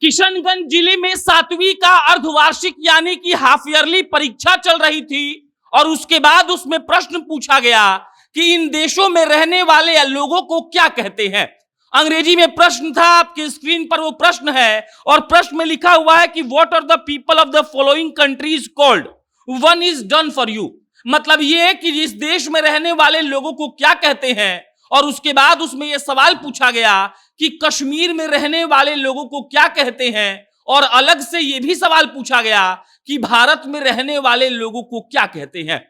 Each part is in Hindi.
किशनगंज जिले में 7वीं का अर्धवार्षिक यानी कि हाफ ईयरली परीक्षा चल रही थी और उसके बाद उसमें प्रश्न पूछा गया कि इन देशों में रहने वाले लोगों को क्या कहते हैं। अंग्रेजी में प्रश्न था, आपके स्क्रीन पर वो प्रश्न है और प्रश्न में लिखा हुआ है कि what are the people of the following countries called, one is done for you. मतलब ये है कि इस देश में रहने वाले लोगों को क्या कहते हैं। और उसके बाद उसमें यह सवाल पूछा गया कि कश्मीर में रहने वाले लोगों को क्या कहते हैं और अलग से यह भी सवाल पूछा गया कि भारत में रहने वाले लोगों को क्या कहते हैं।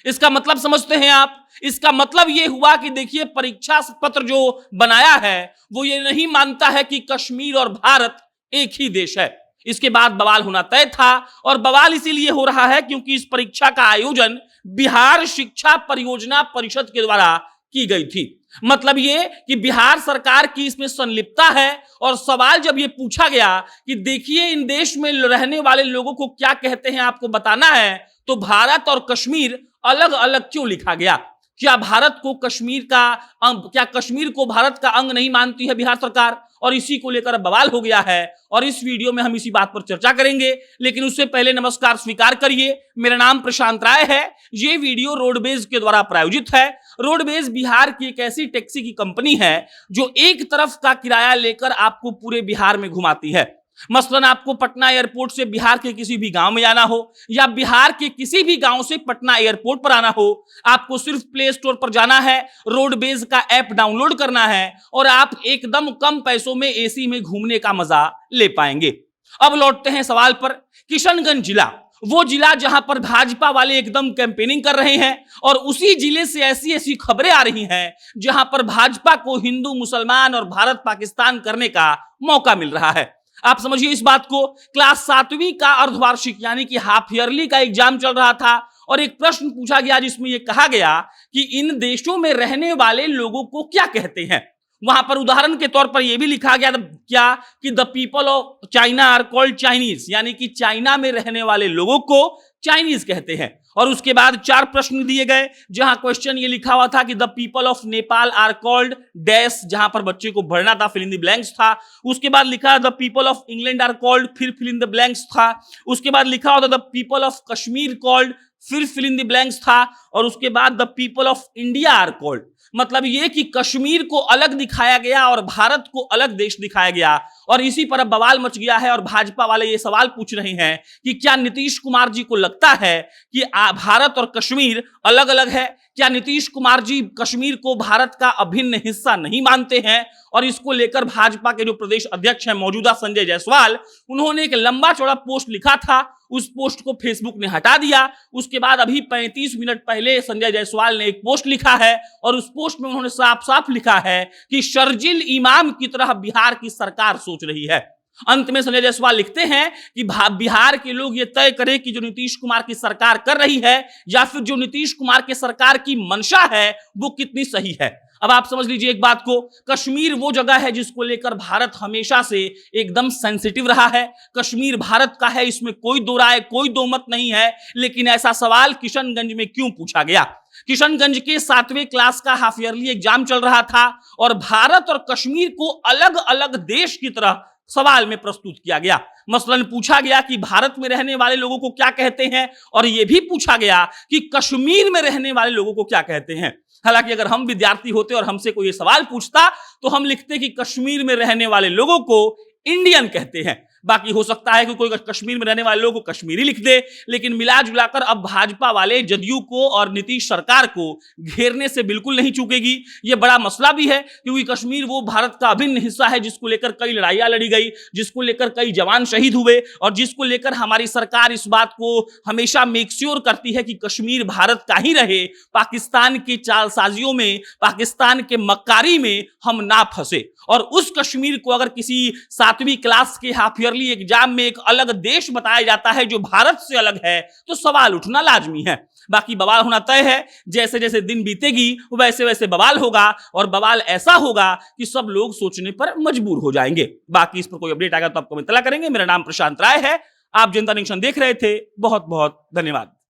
इसका मतलब समझते हैं आप? इसका मतलब यह हुआ कि देखिए, परीक्षा पत्र जो बनाया है वो ये नहीं मानता है कि कश्मीर और भारत एक ही देश है। इसके बाद बवाल होना तय था और बवाल इसीलिए हो रहा है क्योंकि इस परीक्षा का आयोजन बिहार शिक्षा परियोजना परिषद के द्वारा की गई थी। मतलब ये कि बिहार सरकार की इसमें संलिप्तता है और सवाल जब ये पूछा गया कि देखिए इन देश में रहने वाले लोगों को क्या कहते हैं आपको बताना है, तो भारत और कश्मीर अलग अलग क्यों लिखा गया? क्या भारत को कश्मीर का क्या कश्मीर को भारत का अंग नहीं मानती है बिहार सरकार? और इसी को लेकर बवाल हो गया है और इस वीडियो में हम इसी बात पर चर्चा करेंगे। लेकिन उससे पहले नमस्कार स्वीकार करिए, मेरा नाम प्रशांत राय है। ये वीडियो रोडवेज के द्वारा प्रायोजित है। रोडवेज बिहार की एक ऐसी टैक्सी की कंपनी है जो एक तरफ का किराया लेकर आपको पूरे बिहार में घुमाती है। मसलन आपको पटना एयरपोर्ट से बिहार के किसी भी गांव में जाना हो या बिहार के किसी भी गांव से पटना एयरपोर्ट पर आना हो, आपको सिर्फ प्ले स्टोर पर जाना है, रोडवेज का ऐप डाउनलोड करना है और आप एकदम कम पैसों में एसी में घूमने का मजा ले पाएंगे। अब लौटते हैं सवाल पर। किशनगंज जिला, वो जिला जहां पर भाजपा वाले एकदम कैंपेनिंग कर रहे हैं और उसी जिले से ऐसी ऐसी खबरें आ रही हैं जहां पर भाजपा को हिंदू मुसलमान और भारत पाकिस्तान करने का मौका मिल रहा है। आप समझिए इस बात को। क्लास 7वीं का अर्धवार्षिक यानी कि हाफ ईयरली का एग्जाम चल रहा था और एक प्रश्न पूछा गया जिसमें यह कहा गया कि इन देशों में रहने वाले लोगों को क्या कहते हैं। वहां पर उदाहरण के तौर पर यह भी लिखा गया क्या कि the people of China are called Chinese, यानी कि चाइना में रहने वाले लोगों को चाइनीज कहते हैं। और उसके बाद 4 प्रश्न दिए गए जहां क्वेश्चन ये लिखा हुआ था कि the people of Nepal are called dash, जहां पर बच्चे को भरना था, फिल इन द ब्लैंक्स था। उसके बाद लिखा the people of England are called, फिर फिल इन द ब्लैंक्स था। उसके बाद लिखा होता the people of Kashmir called, फिर फिल इन द ब्लैंक्स था। और उसके बाद the people of India are called. मतलब ये कि कश्मीर को अलग दिखाया गया और भारत को अलग देश दिखाया गया और इसी पर अब बवाल मच गया है और भाजपा वाले ये सवाल पूछ रहे हैं कि क्या नीतीश कुमार जी को लगता है कि भारत और कश्मीर अलग अलग है? क्या नीतीश कुमार जी कश्मीर को भारत का अभिन्न हिस्सा नहीं मानते हैं? और इसको लेकर भाजपा के जो प्रदेश अध्यक्ष हैं मौजूदा संजय जायसवाल, उन्होंने एक लंबा चौड़ा पोस्ट लिखा था। उस पोस्ट को फेसबुक ने हटा दिया। उसके बाद अभी 35 मिनट पहले संजय जायसवाल ने एक पोस्ट लिखा है और उस पोस्ट में उन्होंने साफ साफ लिखा है कि शर्जिल इमाम की तरह बिहार की सरकार सोच रही है। अंत में संजय जायसवाल लिखते हैं कि बिहार के लोग ये तय करें कि जो नीतीश कुमार की सरकार कर रही है या फिर जो नीतीश कुमार के सरकार की मंशा है वो कितनी सही है। अब आप समझ लीजिए एक बात को, कश्मीर वो जगह है जिसको लेकर भारत हमेशा से एकदम सेंसिटिव रहा है। कश्मीर भारत का है, इसमें कोई दो राय, कोई दो मत नहीं है। लेकिन ऐसा सवाल किशनगंज में क्यों पूछा गया? किशनगंज के 7वें क्लास का हाफ ईयरली एग्जाम चल रहा था और भारत और कश्मीर को अलग अलग देश की तरह सवाल में प्रस्तुत किया गया। मसलन पूछा गया कि भारत में रहने वाले लोगों को क्या कहते हैं और यह भी पूछा गया कि कश्मीर में रहने वाले लोगों को क्या कहते हैं। हालांकि अगर हम विद्यार्थी होते और हमसे कोई सवाल पूछता तो हम लिखते कि कश्मीर में रहने वाले लोगों को इंडियन कहते हैं। बाकी हो सकता है कि कोई कश्मीर में रहने वाले लोगों को कश्मीरी लिख दे। लेकिन मिला जुलाकर अब भाजपा वाले जदयू को और नीतीश सरकार को घेरने से बिल्कुल नहीं चूकेगी। यह बड़ा मसला भी है क्योंकि कश्मीर वो भारत का अभिन्न हिस्सा है जिसको लेकर कई लड़ाइयां लड़ी गई, जिसको लेकर कई जवान शहीद हुए और जिसको लेकर हमारी सरकार इस बात को हमेशा मेक श्योर करती है कि कश्मीर भारत का ही रहे, पाकिस्तान की चालसाजियों में, पाकिस्तान के मक्कारी में हम ना फंसे। और उस कश्मीर को अगर किसी 7वीं क्लास के हाफ ईयरली एग्जाम में एक अलग देश बताया जाता है जो भारत से अलग है तो सवाल उठना लाजमी है। बाकी बवाल होना तय है। जैसे जैसे दिन बीतेगी वैसे वैसे बवाल होगा और बवाल ऐसा होगा कि सब लोग सोचने पर मजबूर हो जाएंगे। बाकी इस पर कोई अपडेट आएगा तो आपको इत्तला करेंगे। मेरा नाम प्रशांत राय है। आप जनता जंक्शन देख रहे थे। बहुत बहुत धन्यवाद।